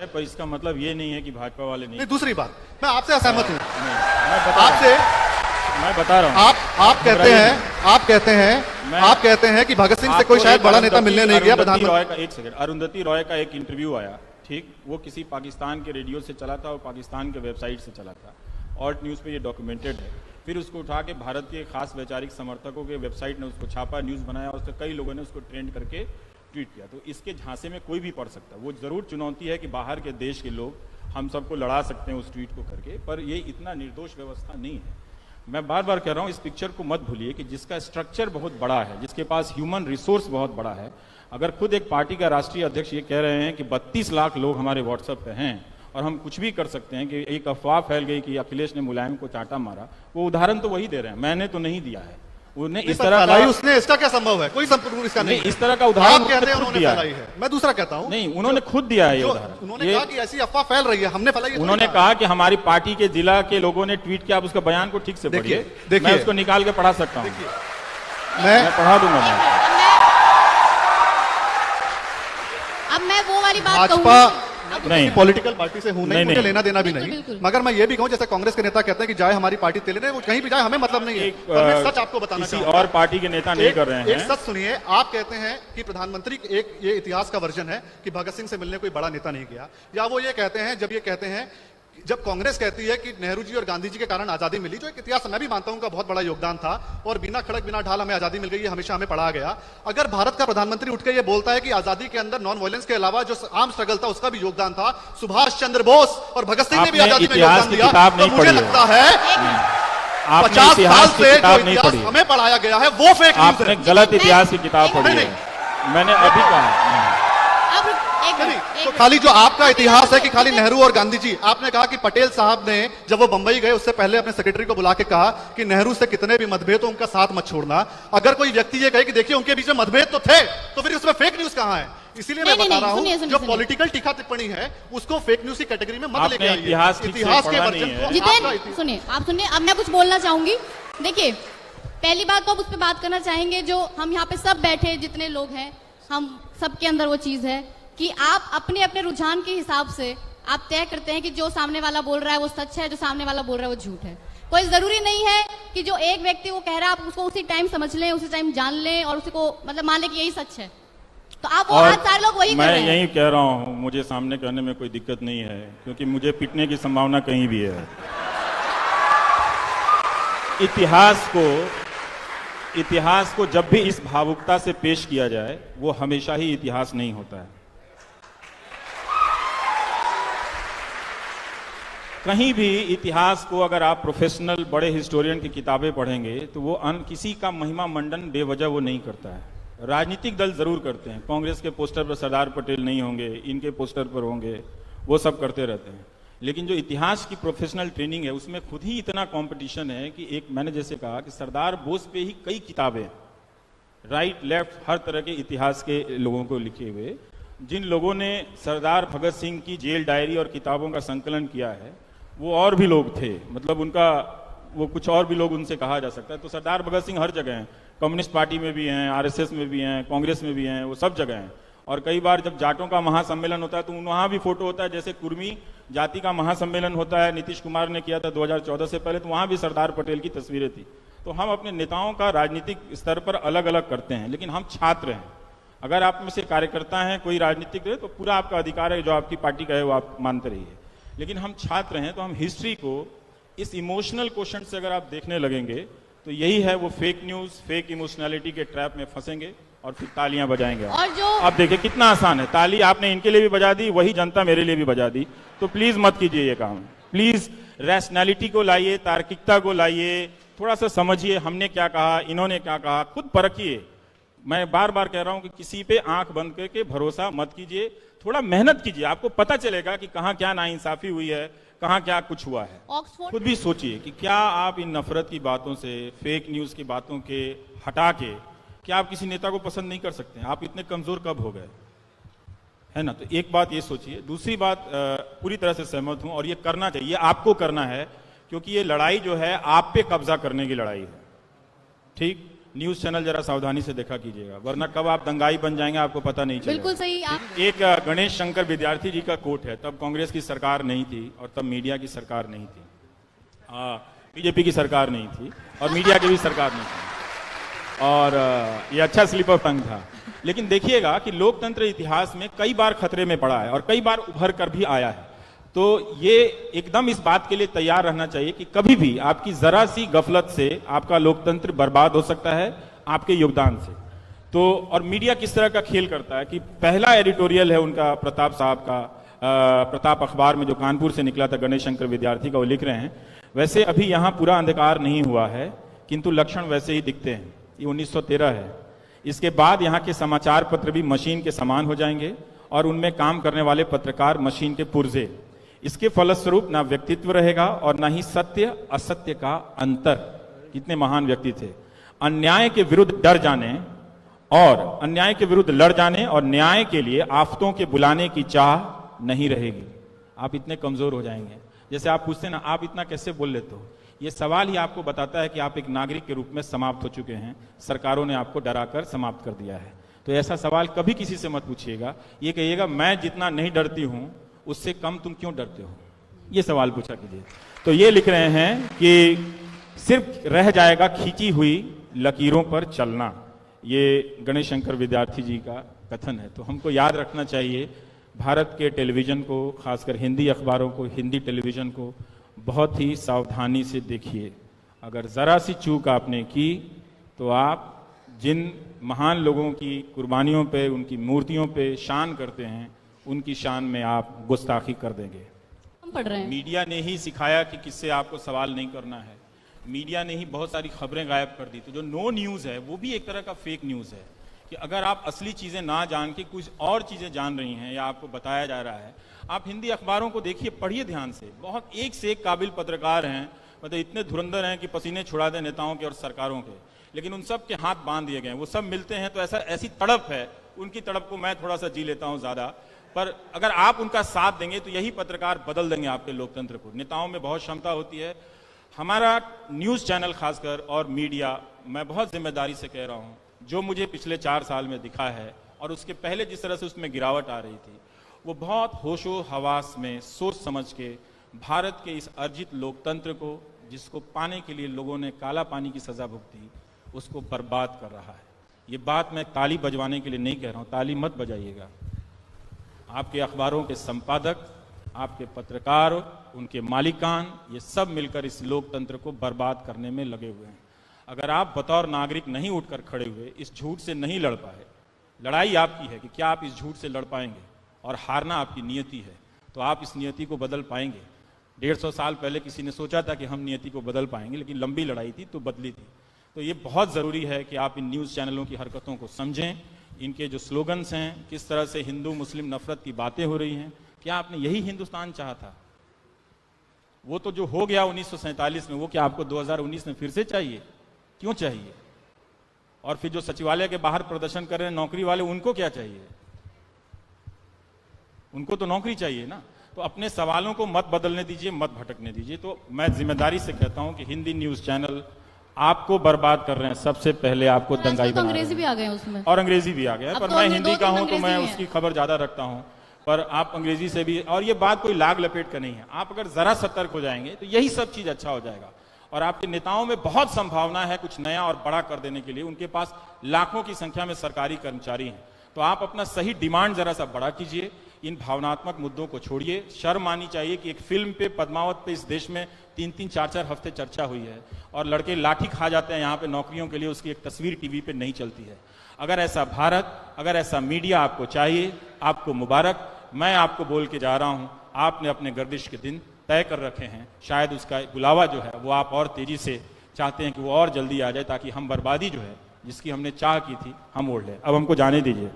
पर इसका मतलब ये नहीं है कि भाजपा वाले नहीं। दूसरी बात, मैं आपसे असहमत हूँ। मैं बता रहा हूँ आप कहते हैं कि भगत सिंह से कोई शायद बड़ा नेता मिलने नहीं गया। प्रधानमंत्री एक सेकंड, अरुंधति रॉय का एक इंटरव्यू आया, ठीक, वो किसी पाकिस्तान के रेडियो से चला था और पाकिस्तान के वेबसाइट से चला था, ऑल्ट न्यूज़ पे ये डॉक्यूमेंटेड है। फिर उसको उठा के भारत के खास वैचारिक समर्थकों के वेबसाइट ने उसको छापा, न्यूज़ बनाया, और उससे कई लोगों ने उसको ट्रेंड करके ट्वीट किया। तो इसके झांसे में कोई भी पढ़ सकता है। वो जरूर चुनौती है कि बाहर के देश के लोग हम सबको लड़ा सकते हैं उस ट्वीट को करके, पर ये इतना निर्दोष व्यवस्था नहीं है। मैं बार बार कह रहा हूँ, इस पिक्चर को मत भूलिए कि जिसका स्ट्रक्चर बहुत बड़ा है, जिसके पास ह्यूमन रिसोर्स बहुत बड़ा है। अगर खुद एक पार्टी का राष्ट्रीय अध्यक्ष ये कह रहे हैं कि 32 लाख लोग हमारे व्हाट्सएप पे हैं और हम कुछ भी कर सकते हैं, कि एक अफवाह फैल गई कि अखिलेश ने मुलायम को चांटा मारा, वो उदाहरण तो वही दे रहे हैं, मैंने तो नहीं दिया है। उन्हें इस तरह का, उसने इसका क्या संभव है? कोई संपूर्ण इसका नहीं, इस तरह का उदाहरण कहते हैं उन्होंने फैलाई है। मैं दूसरा कहता हूं, नहीं, उन्होंने खुद दिया है ये उदाहरण। उन्होंने कहा कि ऐसी अफवाह फैल रही है, हमने फैलाई। उन्होंने कहा कि हमारी पार्टी के जिला के लोगों ने ट्वीट किया। आप उसका बयान को ठीक से पढ़िए, मैं उसको निकाल के पढ़ा सकता हूँ, मैं पढ़ा दूंगा। अब मैं वो वाली बात कहूंगी, नहीं, पॉलिटिकल पार्टी से हूं नहीं, मुझे लेना देना भी नहीं, मगर मैं ये भी कहूं, जैसे कांग्रेस के नेता कहते हैं कि जाए हमारी पार्टी तेले, वो कहीं भी जाए हमें मतलब नहीं है। मैं सच आपको बताना चाहूंगा, और पार्टी के नेता नहीं कर रहे हैं। एक सच सुनिए, आप कहते हैं कि प्रधानमंत्री एक ये इतिहास का वर्जन है कि भगत सिंह से मिलने कोई बड़ा नेता नहीं गया, या वो ये कहते हैं, जब ये कहते हैं, जब कांग्रेस कहती है कि नेहरू जी और गांधी जी के कारण आजादी मिली, जो एक इतिहास मैं भी मानता हूं का बहुत बड़ा योगदान था, और बिना खड़क बिना ढाल हमें आजादी मिल गई, ये हमेशा हमें पढ़ा गया। अगर भारत का प्रधानमंत्री उठ के ये बोलता है कि आजादी के अंदर नॉन वायलेंस के अलावा जो आर्म स्ट्रगल था उसका भी योगदान था, सुभाष चंद्र बोस और भगत सिंह ने भी आजादी में योगदान दिया, तो मुझे लगता है 50 साल से जो इतिहास हमें पढ़ाया गया है वो फेक न्यूज़ है। गलत इतिहास की किताब पढ़ी है, मैंने अभी कहा। तो खाली जो आपका इतिहास है कि खाली नेहरू और गांधी जी, आपने कहा कि पटेल साहब ने जब वो बंबई गए उससे पहले अपने सेक्रेटरी को बुला के कहा कि नेहरू से कितने भी मतभेद हो उनका साथ मत छोड़ना। अगर कोई व्यक्ति ये कहे कि देखिए उनके बीच में मतभेद तो थे, तो फिर उसमें फेक न्यूज़ कहां है? इसीलिए मैं बता रहा हूं, जो पॉलिटिकल टीका टिप्पणी है उसको फेक न्यूज़ की कैटेगरी में मत लेके आइए। इतिहास के वर्जन को सुनिए, आप सुनिए, अब मैं कुछ बोलना चाहूंगी। देखिए, पहली बात तो आप उस पर बात करना चाहेंगे, जो हम यहाँ पे सब बैठे जितने लोग हैं, हम सबके अंदर वो चीज है कि आप अपने अपने रुझान के हिसाब से आप तय करते हैं कि जो सामने वाला बोल रहा है वो सच है, जो सामने वाला बोल रहा है वो झूठ है। कोई जरूरी नहीं है कि जो एक व्यक्ति वो कह रहा है आप उसको उसी टाइम समझ लें, उसी टाइम जान लें और उसको मतलब मान लें कि यही सच है। तो आप वो आज सारे लोग वही कर रहे हैं। मैं यही कह रहा हूँ, मुझे सामने कहने में कोई दिक्कत नहीं है, क्योंकि मुझे पिटने की संभावना कहीं भी है। इतिहास को जब भी इस भावुकता से पेश किया जाए, वो हमेशा ही इतिहास नहीं होता है। कहीं भी इतिहास को अगर आप प्रोफेशनल बड़े हिस्टोरियन की किताबें पढ़ेंगे तो वो किसी का महिमा मंडन बेवजह वो नहीं करता है। राजनीतिक दल जरूर करते हैं, कांग्रेस के पोस्टर पर सरदार पटेल नहीं होंगे, इनके पोस्टर पर होंगे, वो सब करते रहते हैं। लेकिन जो इतिहास की प्रोफेशनल ट्रेनिंग है उसमें खुद ही इतना कंपटीशन है कि एक मैंने जैसे कहा कि सरदार बोस पे ही कई किताबें, राइट लेफ्ट हर तरह के इतिहास के लोगों को लिखे हुए, जिन लोगों ने सरदार भगत सिंह की जेल डायरी और किताबों का संकलन किया है वो और भी लोग थे, मतलब उनका वो कुछ और भी लोग उनसे कहा जा सकता है। तो सरदार भगत सिंह हर जगह हैं, कम्युनिस्ट पार्टी में भी हैं, आरएसएस में भी हैं, कांग्रेस में भी हैं, वो सब जगह हैं। और कई बार जब जाटों का महासम्मेलन होता है तो वहाँ भी फोटो होता है, जैसे कुर्मी जाति का महासम्मेलन होता है, नीतीश कुमार ने किया था 2014 से पहले, तो वहाँ भी सरदार पटेल की तस्वीरें थी। तो हम अपने नेताओं का राजनीतिक स्तर पर अलग अलग करते हैं, लेकिन हम छात्र हैं। अगर आप में से कार्यकर्ता हैं, कोई राजनीतिक है, तो पूरा आपका अधिकार है, जो आपकी पार्टी का है वो आप मानते रहिए। लेकिन हम छात्र हैं तो हम हिस्ट्री को इस इमोशनल क्वेश्चन से अगर आप देखने लगेंगे तो यही है, वो फेक न्यूज़, फेक इमोशनैलिटी के ट्रैप में फंसेंगे और फिर तालियां बजाएंगे। और जो अब देखिए कितना आसान है, ताली आपने इनके लिए भी बजा दी, वही जनता मेरे लिए भी बजा दी। तो प्लीज मत कीजिए ये काम, प्लीज रैशनैलिटी को लाइए, तार्किकता को लाइए, थोड़ा सा समझिए हमने क्या कहा, इन्होंने क्या कहा, खुद परखिए। मैं बार बार कह रहा हूं कि किसी पे आंख बंद करके भरोसा मत कीजिए, थोड़ा मेहनत कीजिए, आपको पता चलेगा कि कहां क्या नाइंसाफी हुई है, कहां क्या कुछ हुआ है। खुद भी सोचिए कि क्या आप इन नफरत की बातों से, फेक न्यूज की बातों के हटा के क्या आप किसी नेता को पसंद नहीं कर सकते हैं? आप इतने कमजोर कब हो गए, है ना? तो एक बात ये सोचिए। दूसरी बात, पूरी तरह से सहमत हूं और ये करना चाहिए, आपको करना है, क्योंकि ये लड़ाई जो है आप पे कब्जा करने की लड़ाई है, ठीक? न्यूज चैनल जरा सावधानी से देखा कीजिएगा, वरना कब आप दंगाई बन जाएंगे आपको पता नहीं चलेगा। बिल्कुल सही। आप एक गणेश शंकर विद्यार्थी जी का कोट है, तब कांग्रेस की सरकार नहीं थी और तब मीडिया की सरकार नहीं थी, बीजेपी की सरकार नहीं थी और मीडिया की भी सरकार नहीं थी, और ये अच्छा स्लिप ऑफ टंग था। लेकिन देखिएगा कि लोकतंत्र इतिहास में कई बार खतरे में पड़ा है और कई बार उभर कर भी आया है। तो ये एकदम इस बात के लिए तैयार रहना चाहिए कि कभी भी आपकी जरा सी गफलत से आपका लोकतंत्र बर्बाद हो सकता है, आपके योगदान से। तो और मीडिया किस तरह का खेल करता है कि पहला एडिटोरियल है उनका प्रताप साहब का, प्रताप अखबार में जो कानपुर से निकला था, गणेश शंकर विद्यार्थी का, वो लिख रहे हैं, वैसे अभी यहां पूरा अंधकार नहीं हुआ है किंतु लक्षण वैसे ही दिखते हैं। ये 1913 है। इसके बाद यहाँ के समाचार पत्र भी मशीन के समान हो जाएंगे और उनमें काम करने वाले पत्रकार मशीन के पुर्जे। इसके फलस्वरूप ना व्यक्तित्व रहेगा और ना ही सत्य असत्य का अंतर। कितने महान व्यक्ति थे। अन्याय के विरुद्ध डर जाने और अन्याय के विरुद्ध लड़ जाने और न्याय के लिए आफतों के बुलाने की चाह नहीं रहेगी। आप इतने कमजोर हो जाएंगे। जैसे आप पूछते हैं ना, आप इतना कैसे बोल लेते हो, ये सवाल ही आपको बताता है कि आप एक नागरिक के रूप में समाप्त हो चुके हैं। सरकारों ने आपको डराकर समाप्त कर दिया है। तो ऐसा सवाल कभी किसी से मत पूछिएगा। ये कहिएगा मैं जितना नहीं डरती हूं उससे कम तुम क्यों डरते हो, ये सवाल पूछा कीजिए। तो ये लिख रहे हैं कि सिर्फ रह जाएगा खींची हुई लकीरों पर चलना। ये गणेश शंकर विद्यार्थी जी का कथन है। तो हमको याद रखना चाहिए, भारत के टेलीविजन को, खासकर हिंदी अखबारों को, हिंदी टेलीविजन को बहुत ही सावधानी से देखिए। अगर जरा सी चूक आपने की तो आप जिन महान लोगों की कुर्बानियों पे, उनकी मूर्तियों पे शान करते हैं, उनकी शान में आप गुस्ताखी कर देंगे। हम पढ़ रहे हैं। मीडिया ने ही सिखाया कि किससे आपको सवाल नहीं करना है। मीडिया ने ही बहुत सारी खबरें गायब कर दी। तो जो नो न्यूज है वो भी एक तरह का फेक न्यूज है कि अगर आप असली चीजें ना जान के कुछ और चीजें जान रही हैं या आपको बताया जा रहा है। आप हिंदी अखबारों को देखिए, पढ़िए ध्यान से। बहुत एक से एक काबिल पत्रकार हैं, मतलब इतने धुरंधर हैं कि पसीने छुड़ा दें नेताओं के और सरकारों के, लेकिन उन सब के हाथ बांध दिए गए। वो सब मिलते हैं तो ऐसी तड़प है, उनकी तड़प को मैं थोड़ा सा जी लेता हूं ज्यादा, पर अगर आप उनका साथ देंगे तो यही पत्रकार बदल देंगे आपके लोकतंत्र को। नेताओं में बहुत क्षमता होती है। हमारा न्यूज चैनल खासकर और मीडिया, मैं बहुत जिम्मेदारी से कह रहा हूं, जो मुझे पिछले 4 साल में दिखा है और उसके पहले जिस तरह से उसमें गिरावट आ रही थी, वो बहुत होशो हवास में सोच समझ के भारत के इस अर्जित लोकतंत्र को, जिसको पाने के लिए लोगों ने काला पानी की सजा भुगती, उसको बर्बाद कर रहा है। ये बात मैं ताली बजवाने के लिए नहीं कह रहा हूं, ताली मत बजाइएगा। आपके अखबारों के संपादक, आपके पत्रकार, उनके मालिकान, ये सब मिलकर इस लोकतंत्र को बर्बाद करने में लगे हुए हैं। अगर आप बतौर नागरिक नहीं उठकर खड़े हुए, इस झूठ से नहीं लड़ पाए, लड़ाई आपकी है कि क्या आप इस झूठ से लड़ पाएंगे, और हारना आपकी नियति है, तो आप इस नियति को बदल पाएंगे। 150 साल पहले किसी ने सोचा था कि हम नियति को बदल पाएंगे, लेकिन लंबी लड़ाई थी तो बदली थी। तो ये बहुत ज़रूरी है कि आप इन न्यूज़ चैनलों की हरकतों को समझें, इनके जो स्लोगन्स हैं, किस तरह से हिंदू मुस्लिम नफरत की बातें हो रही हैं। क्या आपने यही हिंदुस्तान चाहा था? वो तो जो हो गया 1947 में, वो क्या आपको 2019 में फिर से चाहिए? क्यों चाहिए? और फिर जो सचिवालय के बाहर प्रदर्शन कर रहे हैं नौकरी वाले, उनको क्या चाहिए? उनको तो नौकरी चाहिए ना। तो अपने सवालों को मत बदलने दीजिए, मत भटकने दीजिए। तो मैं जिम्मेदारी से कहता हूं कि हिंदी न्यूज चैनल आपको बर्बाद कर रहे हैं। सबसे पहले आपको दंगाई बना रहे हैं। अंग्रेजी भी आ गए उसमें, और अंग्रेजी भी आ गया है, पर तो मैं हिंदी का हूं तो मैं अंग्रेजी उसकी खबर ज्यादा रखता हूं। पर आप अंग्रेजी से भी, और ये बात कोई लाग लपेट का नहीं है। आप अगर जरा सतर्क हो जाएंगे तो यही सब चीज अच्छा हो जाएगा। और आपके नेताओं में बहुत संभावना है कुछ नया और बड़ा कर देने के लिए। उनके पास लाखों की संख्या में सरकारी कर्मचारी हैं। तो आप अपना सही डिमांड जरा सा बड़ा कीजिए, इन भावनात्मक मुद्दों को छोड़िए। शर्म आनी चाहिए कि एक फिल्म पे, पद्मावत पे, इस देश में 3-3, 4-4 हफ्ते चर्चा हुई है और लड़के लाठी खा जाते हैं यहाँ पे नौकरियों के लिए, उसकी एक तस्वीर टीवी पे नहीं चलती है। अगर ऐसा भारत, अगर ऐसा मीडिया आपको चाहिए, आपको मुबारक। मैं आपको बोल के जा रहा हूं, आपने अपने गर्दिश के दिन तय कर रखे हैं। शायद उसका बुलावा जो है वो आप और तेजी से चाहते हैं कि वो और जल्दी आ जाए, ताकि हम बर्बादी जो है जिसकी हमने चाह की थी हम ओढ़ लें। अब हमको जाने दीजिए।